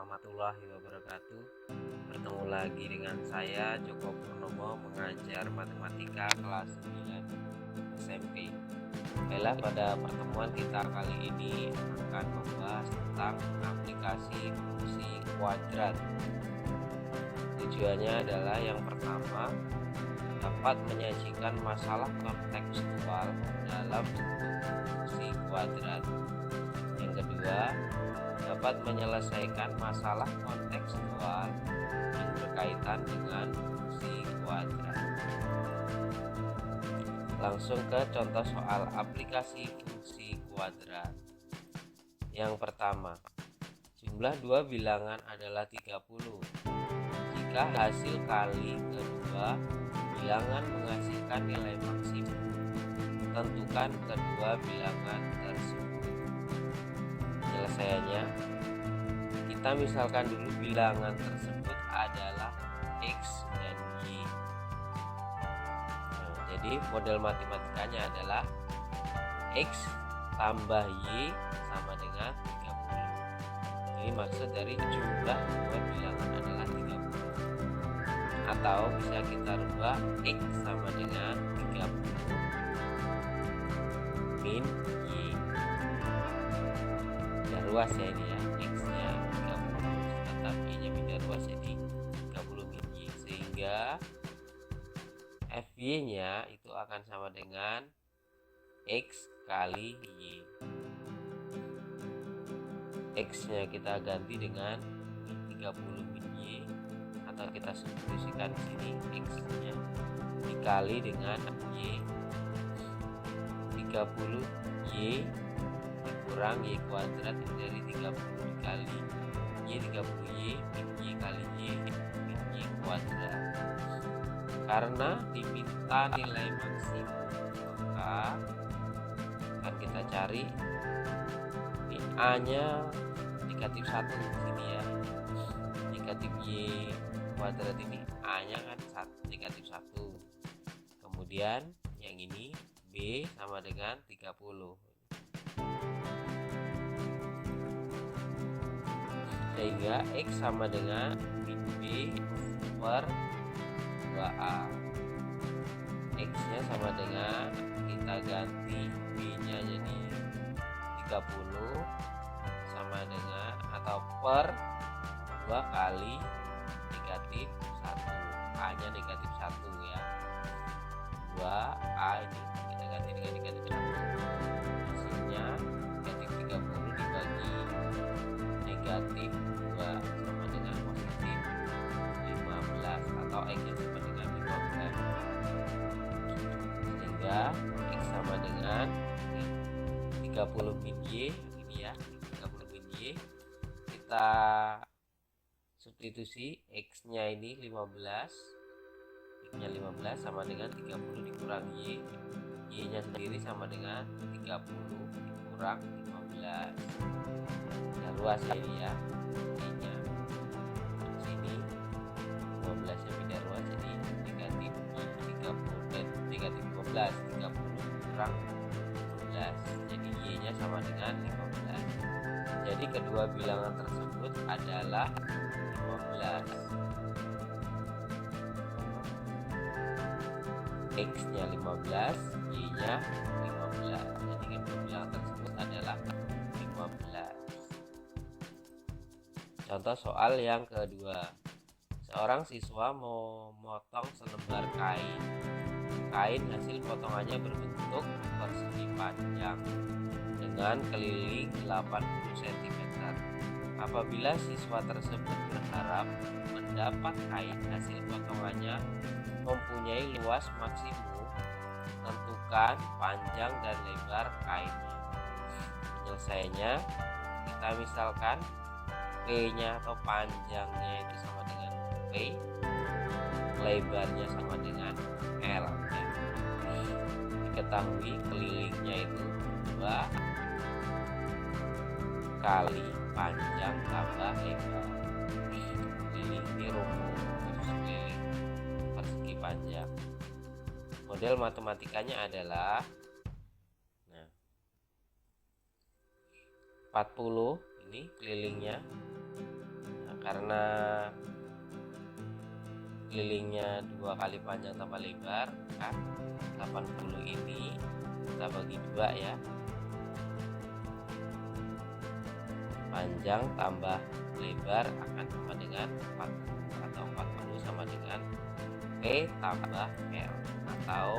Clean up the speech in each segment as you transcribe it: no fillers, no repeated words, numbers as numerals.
warahmatullahi wabarakatuh. Bertemu lagi dengan saya Joko Purnomo, mengajar matematika kelas 9 SMP. Baiklah, pada pertemuan kita kali ini akan membahas tentang aplikasi fungsi kuadrat. Tujuannya adalah yang pertama, dapat menyajikan masalah kontekstual dalam bentuk fungsi kuadrat. Yang kedua, dapat menyelesaikan masalah kontekstual yang berkaitan dengan fungsi kuadrat. Langsung ke contoh soal aplikasi fungsi kuadrat. Yang pertama, jumlah dua bilangan adalah 30. Jika hasil kali kedua bilangan menghasilkan nilai maksimum, tentukan kedua bilangan tersebut. Penyelesaiannya, kita misalkan dulu bilangan tersebut adalah X dan Y. Jadi model matematikanya adalah X tambah Y sama dengan 30. Ini maksud dari jumlah dua bilangan adalah 30. Atau bisa kita rubah X sama dengan 30 min Y. Beda ruas ya ini ya, X nya 30 tetap Y nya beda ruas, jadi 30 min Y, sehingga FY nya itu akan sama dengan X kali Y. X nya kita ganti dengan 30 min Y, atau kita substitusikan di sini X nya dikali dengan Y, 30 Y dikurang Y kuadrat dari 30 dikali Y, 30 Y min Y kali Y min Y kuadrat. Karena diminta nilai maksimum, maka akan kita cari ini A nya negatif 1 di sini ya. Negatif Y kuadrat ini A nya kan negatif 1. Kemudian yang ini B sama dengan 30. Sehingga X sama dengan min B per 2A. X nya sama dengan, kita ganti B nya jadi 30 sama dengan atau per 2 kali negatif 1. A nya negatif 1 ya. 2A ini kita ganti dengan negatif 1. Hasilnya negatif 30 dibagi negatif 2 sama dengan positif 15, atau X nya sama dengan 15. Sehingga X sama dengan 30 min Y ini ya, 30 min Y. Kita substitusi X nya ini 15, X nya 15 sama dengan 30 dikurang Y. Y nya sendiri sama dengan 30 dikurang 15. Nah, luas ya ini ya, Y nya sini 15 nya beda ruas, jadi negatif Y 30 dan negatif 15, 30 kurang 15, jadi Y nya sama dengan 15. Jadi kedua bilangan tersebut adalah 15. X nya 15, Y nya 15. Jadi kedua bilangan tersebut adalah 15. Contoh soal yang kedua. Seorang siswa memotong selembar kain. Kain hasil potongannya berbentuk persegi panjang dengan keliling 80 cm. Apabila siswa tersebut berharap mendapat kain hasil potongannya mempunyai luas maksimum, tentukan panjang dan lebar kainnya. Penyelesaiannya, kita misalkan P nya atau panjangnya itu sama dengan P, lebarnya sama dengan L ya. Diketahui kelilingnya itu 2 kali panjang tambah lebar. Keliling ini rumus keliling persegi panjang. Model matematikanya adalah 40 ini kelilingnya karena kelilingnya 2 kali panjang tambah lebar, maka 80 ini kita bagi 2 ya. Panjang tambah lebar akan sama dengan 40, atau 40 sama dengan P tambah L, atau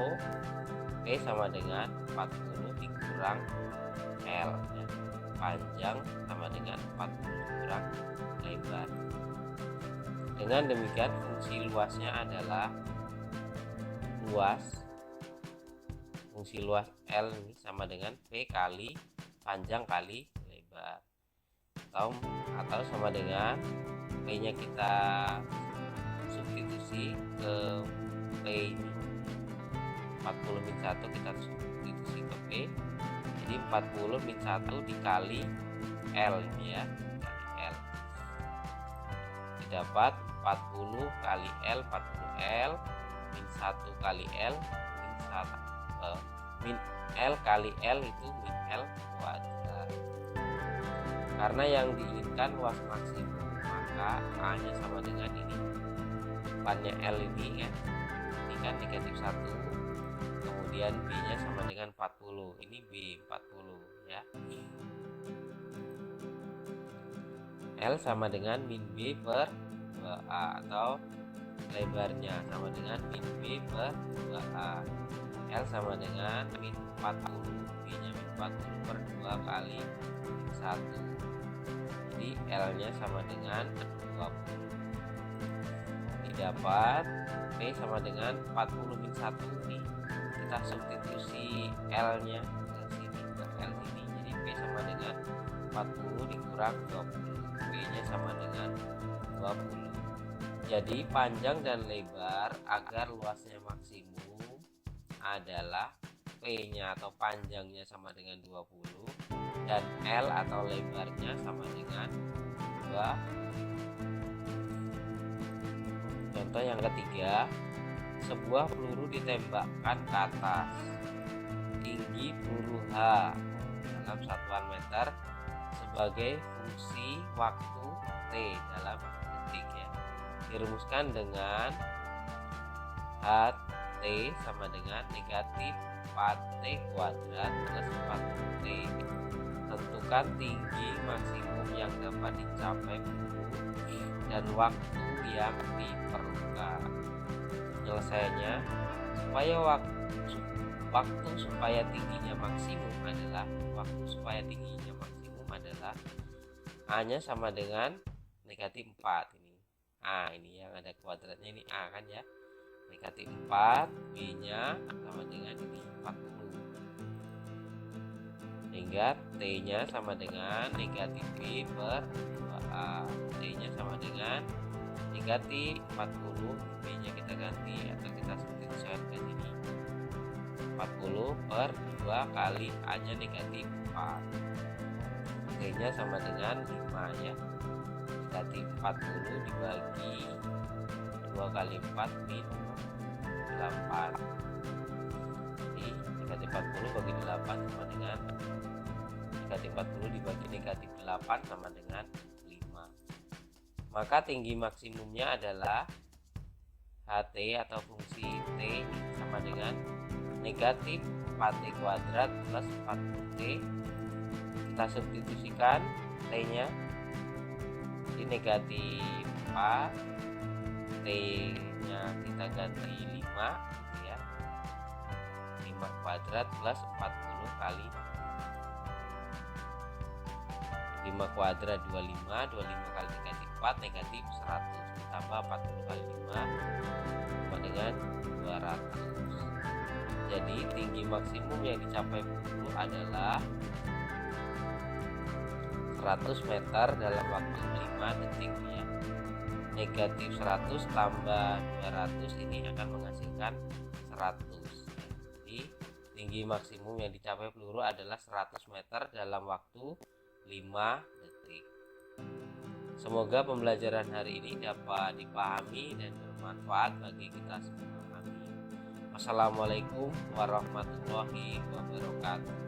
P sama dengan 40 dikurang L ya. Panjang sama dengan 40 kurang lebar. Dengan demikian fungsi luasnya adalah fungsi luas L ini sama dengan P kali panjang kali lebar, atau sama dengan P nya kita substitusi ke P ini, 40 min 1 kita substitusi ke P, jadi 40 min 1 dikali L ini ya, kali L, didapat 40 kali L, 40L min 1 kali L min 1 min L kali L itu min L kuadrat. Karena yang diinginkan luas maksimum, maka A nya sama dengan ini, depannya L ini ya, ini kan negatif 1, kemudian B nya sama dengan 40, ini B 40 ya. L sama dengan min B per 2A, atau lebarnya sama dengan min B per 2A. L sama dengan min 40, B nya min 40 per 2 kali 1, jadi L nya sama dengan 20. Didapat P sama dengan 40 min 1 ini, kita substitusi L nya ke sini, ke L sini, jadi P sama dengan 40 dikurang 20, P nya sama dengan 20. Jadi panjang dan lebar agar luasnya maksimum adalah P nya atau panjangnya sama dengan 20 dan L atau lebarnya sama dengan 20. Contoh yang ketiga, sebuah peluru ditembakkan ke atas. Tinggi peluru H dalam satuan meter sebagai fungsi waktu T dalam detik ya. Dirumuskan dengan HT sama dengan negatif 4T kuadrat plus 4T. Tentukan tinggi maksimum yang dapat dicapai peluru dan waktu yang diperlukan. Penyelesaiannya, waktu supaya tingginya maksimum adalah A nya sama dengan negatif 4 ini. Ini yang ada kuadratnya ini A kan ya, negatif 4, B nya sama dengan ini 40, sehingga T nya sama dengan negatif B per 2A. T nya sama dengan negatif 40, B nya kita ganti atau kita substitusikan ke sini, 40 per 2 kali A nya negatif 4, T nya sama dengan 5 ya, negatif 40 dibagi 2 kali 4 min 8, jadi negatif 40 bagi 8 sama dengan negatif 40 dibagi negatif 8 sama dengan 5. Maka tinggi maksimumnya adalah HT atau fungsi T sama dengan negatif 4T kuadrat plus 40T. Kita substitusikan T nya, jadi negatif 4, T nya kita ganti 5 gitu ya, 5 kuadrat plus 40 kali 5 kuadrat 25 kali negatif 4 negatif 100 ditambah 40 kali 5 sama dengan 200. Jadi tinggi maksimum yang dicapai peluru adalah 100 meter dalam waktu 5 detik ya. Negatif 100 tambah 200 ini akan menghasilkan 100. Jadi tinggi maksimum yang dicapai peluru adalah 100 meter dalam waktu 5 detik. Semoga pembelajaran hari ini dapat dipahami dan bermanfaat bagi kita semua. Amin. Wassalamualaikum warahmatullahi wabarakatuh.